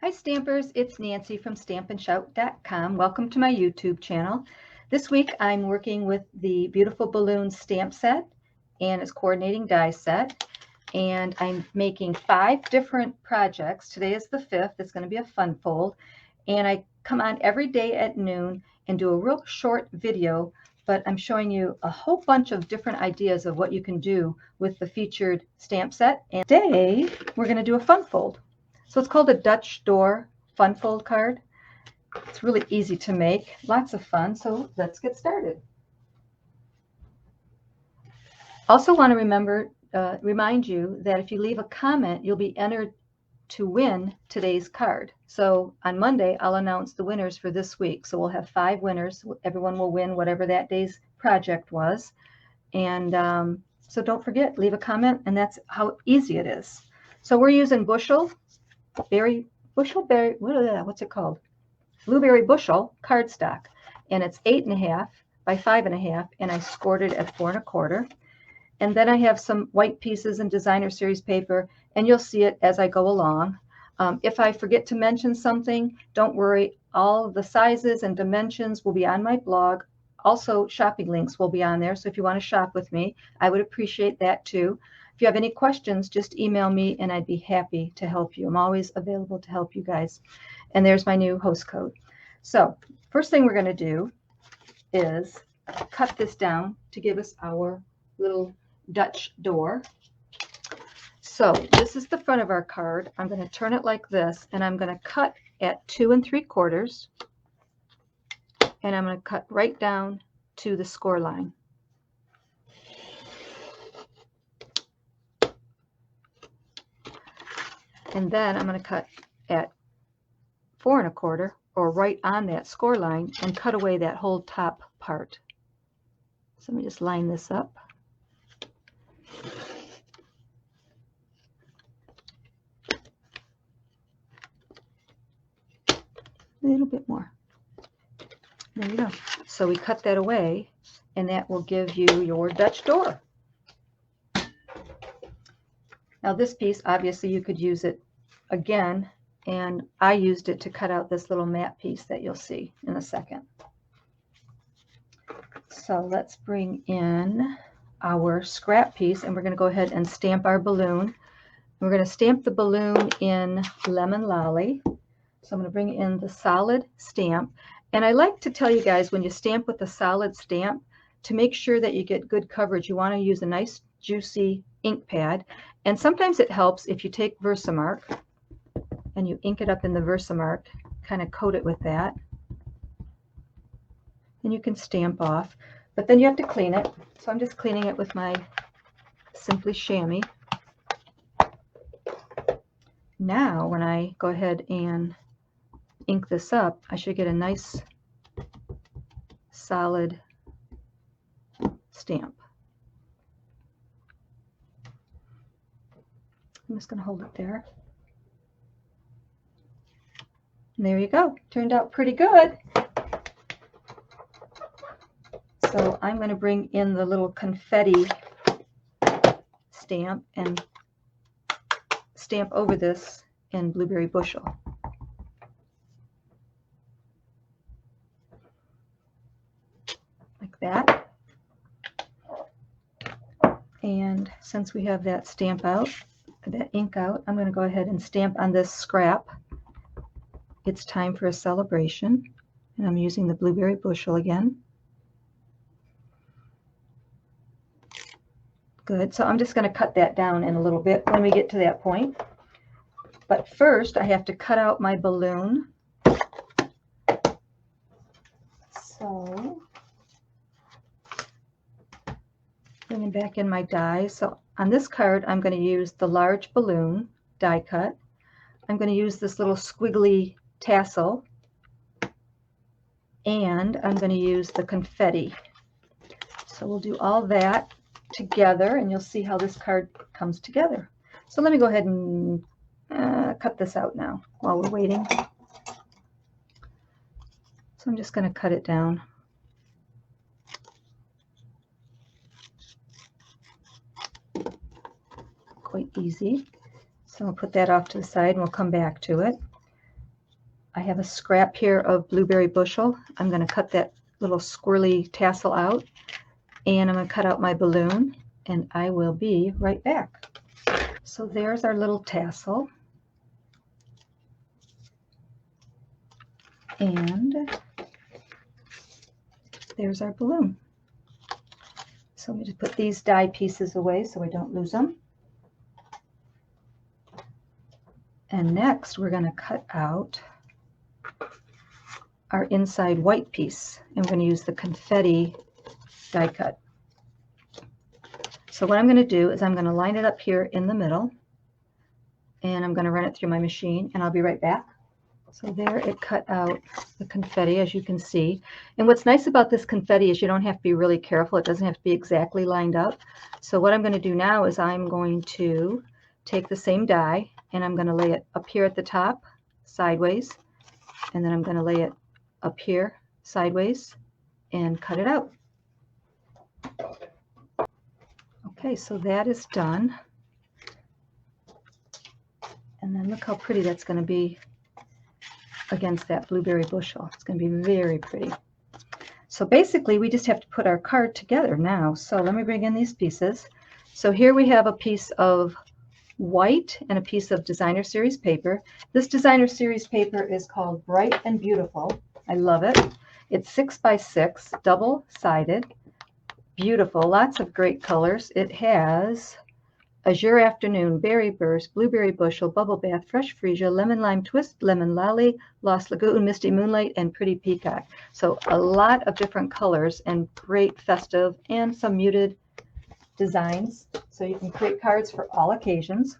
Hi Stampers, it's Nancy from StampandShout.com. Welcome to my YouTube channel. This week I'm working with the Beautiful Balloon stamp set and its coordinating die set. And I'm making 5 different projects. Today is the 5th. It's going to be a fun fold. And I come on every day at noon and do a real short video, but I'm showing you a whole bunch of different ideas of what you can do with the featured stamp set. And today we're going to do a fun fold. So it's called a Dutch door fun fold card. It's really easy to make, lots of fun, so let's get started. Also want to remind you that if you leave a comment, you'll be entered to win today's card. So on Monday, I'll announce the winners for this week. So we'll have 5 winners. Everyone will win whatever that day's project was. And so don't forget, leave a comment, and that's how easy it is. So we're using blueberry bushel cardstock, and it's 8.5 by 5.5, and I scored it at 4 1/4. And then I have some white pieces and designer series paper, and you'll see it as I go along. If I forget to mention something, don't worry. All of the sizes and dimensions will be on my blog. Also, shopping links will be on there, so if you want to shop with me, I would appreciate that too. If you have any questions, just email me and I'd be happy to help you. I'm always available to help you guys. And there's my new host code. So first thing we're going to do is cut this down to give us our little Dutch door. So this is the front of our card. I'm going to turn it like this, and I'm going to cut at 2 3/4, and I'm going to cut right down to the score line. And then I'm going to cut at 4 1/4, or right on that score line, and cut away that whole top part. So let me just line this up. A little bit more. There you go. So we cut that away, and that will give you your Dutch door. Now this piece, obviously you could use it again, and I used it to cut out this little mat piece that you'll see in a second. So let's bring in our scrap piece, and we're going to go ahead and stamp our balloon. We're going to stamp the balloon in Lemon Lolly. So I'm going to bring in the solid stamp. And I like to tell you guys, when you stamp with a solid stamp, to make sure that you get good coverage, you want to use a nice juicy ink pad. And sometimes it helps if you take Versamark and you ink it up in the Versamark, kind of coat it with that. And you can stamp off. But then you have to clean it. So I'm just cleaning it with my Simply Chamois. Now, when I go ahead and ink this up, I should get a nice solid stamp. I'm just going to hold it there. And there you go. Turned out pretty good. So I'm going to bring in the little confetti stamp and stamp over this in Blueberry Bushel. Like that. And since we have that stamp out, that ink out, I'm going to go ahead and stamp on this scrap. It's time for a celebration. And I'm using the Blueberry Bushel again. Good. So I'm just going to cut that down in a little bit when we get to that point. But first, I have to cut out my balloon. So, bringing back in my die. So on this card, I'm going to use the large balloon die cut. I'm going to use this little squiggly tassel, and I'm going to use the confetti. So we'll do all that together, and you'll see how this card comes together. So let me go ahead and cut this out now while we're waiting. So I'm just going to cut it down. Quite easy. So I'll put that off to the side and we'll come back to it. I have a scrap here of blueberry bushel. I'm going to cut that little squirrely tassel out, and I'm going to cut out my balloon, and I will be right back. So there's our little tassel, and there's our balloon. So let me just put these die pieces away so I don't lose them. And next we're going to cut out our inside white piece, and we're going to use the confetti die cut. So what I'm going to do is I'm going to line it up here in the middle, and I'm going to run it through my machine, and I'll be right back. So there it cut out the confetti, as you can see. And what's nice about this confetti is you don't have to be really careful. It doesn't have to be exactly lined up. So what I'm going to do now is I'm going to take the same die, and I'm going to lay it up here at the top sideways, and then I'm going to lay it up here sideways and cut it out. Okay, so that is done. And then look how pretty that's going to be against that blueberry bushel. It's going to be very pretty. So basically we just have to put our card together now. So let me bring in these pieces. So here we have a piece of white and a piece of designer series paper. This designer series paper is called Bright and Beautiful. I love it. It's 6 by 6, double-sided, beautiful, lots of great colors. It has Azure Afternoon, Berry Burst, Blueberry Bushel, Bubble Bath, Fresh Freesia, Lemon Lime Twist, Lemon Lolly, Lost Lagoon, Misty Moonlight, and Pretty Peacock. So a lot of different colors and great festive and some muted designs. So you can create cards for all occasions.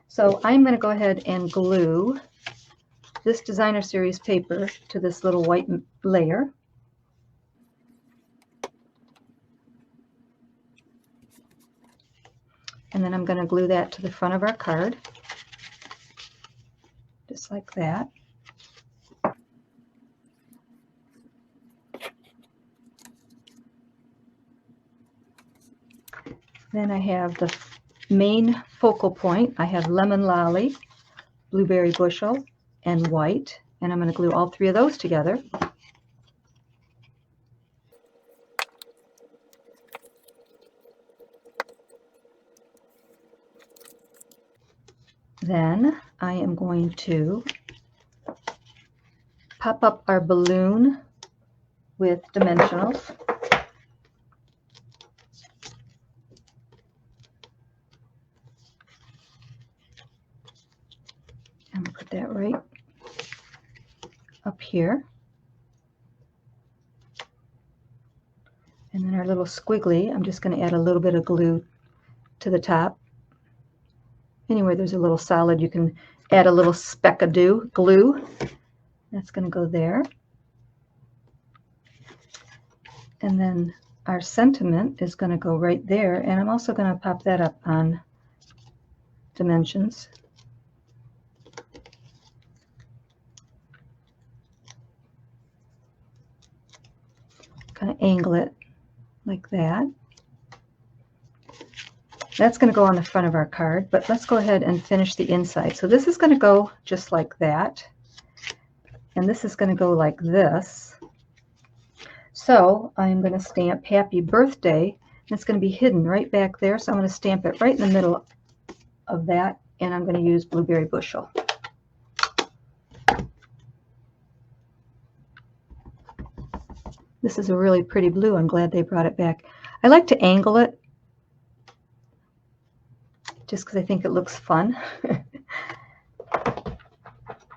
So I'm going to go ahead and glue this designer series paper to this little white layer. And then I'm going to glue that to the front of our card, just like that. Then I have the main focal point. I have Lemon Lolly, Blueberry Bushel, and white. And I'm going to glue all three of those together. Then I am going to pop up our balloon with dimensionals. I'm going to put that right up here. And then our little squiggly, I'm just going to add a little bit of glue to the top. Anywhere there's a little solid, you can add a little speck of glue. That's going to go there. And then our sentiment is going to go right there. And I'm also going to pop that up on dimensions. Kind of angle it like that. That's going to go on the front of our card, but let's go ahead and finish the inside. So this is going to go just like that, and this is going to go like this. So I'm going to stamp Happy Birthday, and it's going to be hidden right back there. So I'm going to stamp it right in the middle of that, and I'm going to use Blueberry Bushel. This is a really pretty blue. I'm glad they brought it back. I like to angle it just because I think it looks fun.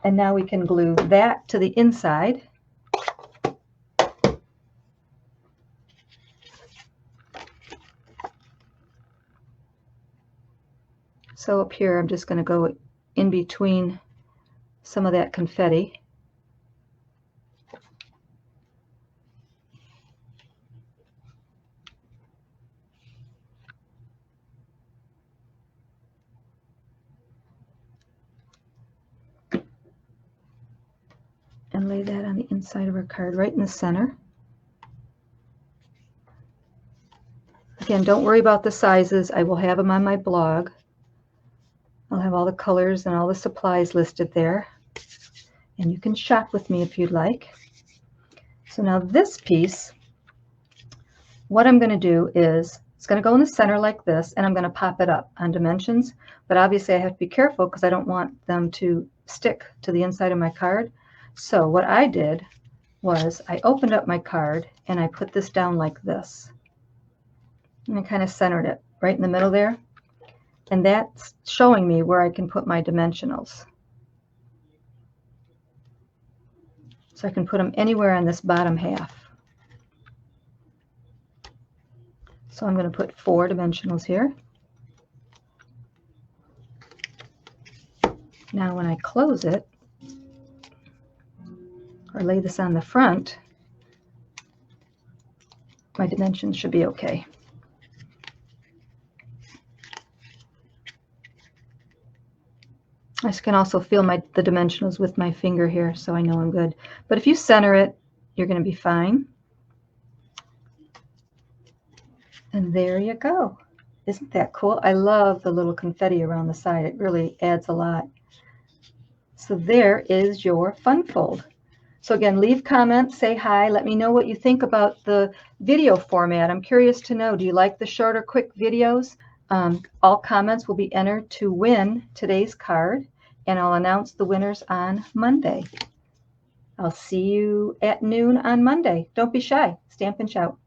And now we can glue that to the inside. So up here, I'm just going to go in between some of that confetti. And lay that on the inside of our card, right in the center. Again, don't worry about the sizes. I will have them on my blog. I'll have all the colors and all the supplies listed there. And you can shop with me if you'd like. So now this piece, what I'm going to do is, it's going to go in the center like this, and I'm going to pop it up on dimensions. But obviously I have to be careful because I don't want them to stick to the inside of my card. So what I did was I opened up my card and I put this down like this. And I kind of centered it right in the middle there. And that's showing me where I can put my dimensionals. So I can put them anywhere on this bottom half. So I'm going to put 4 dimensionals here. Now when I close it, or lay this on the front, my dimensions should be okay. I can also feel the dimensionals with my finger here, so I know I'm good. But if you center it, you're going to be fine. And there you go. Isn't that cool? I love the little confetti around the side. It really adds a lot. So there is your fun fold. So again, leave comments, say hi, let me know what you think about the video format. I'm curious to know, do you like the short or quick videos? All comments will be entered to win today's card, and I'll announce the winners on Monday. I'll see you at noon on Monday. Don't be shy. Stampin' Shout.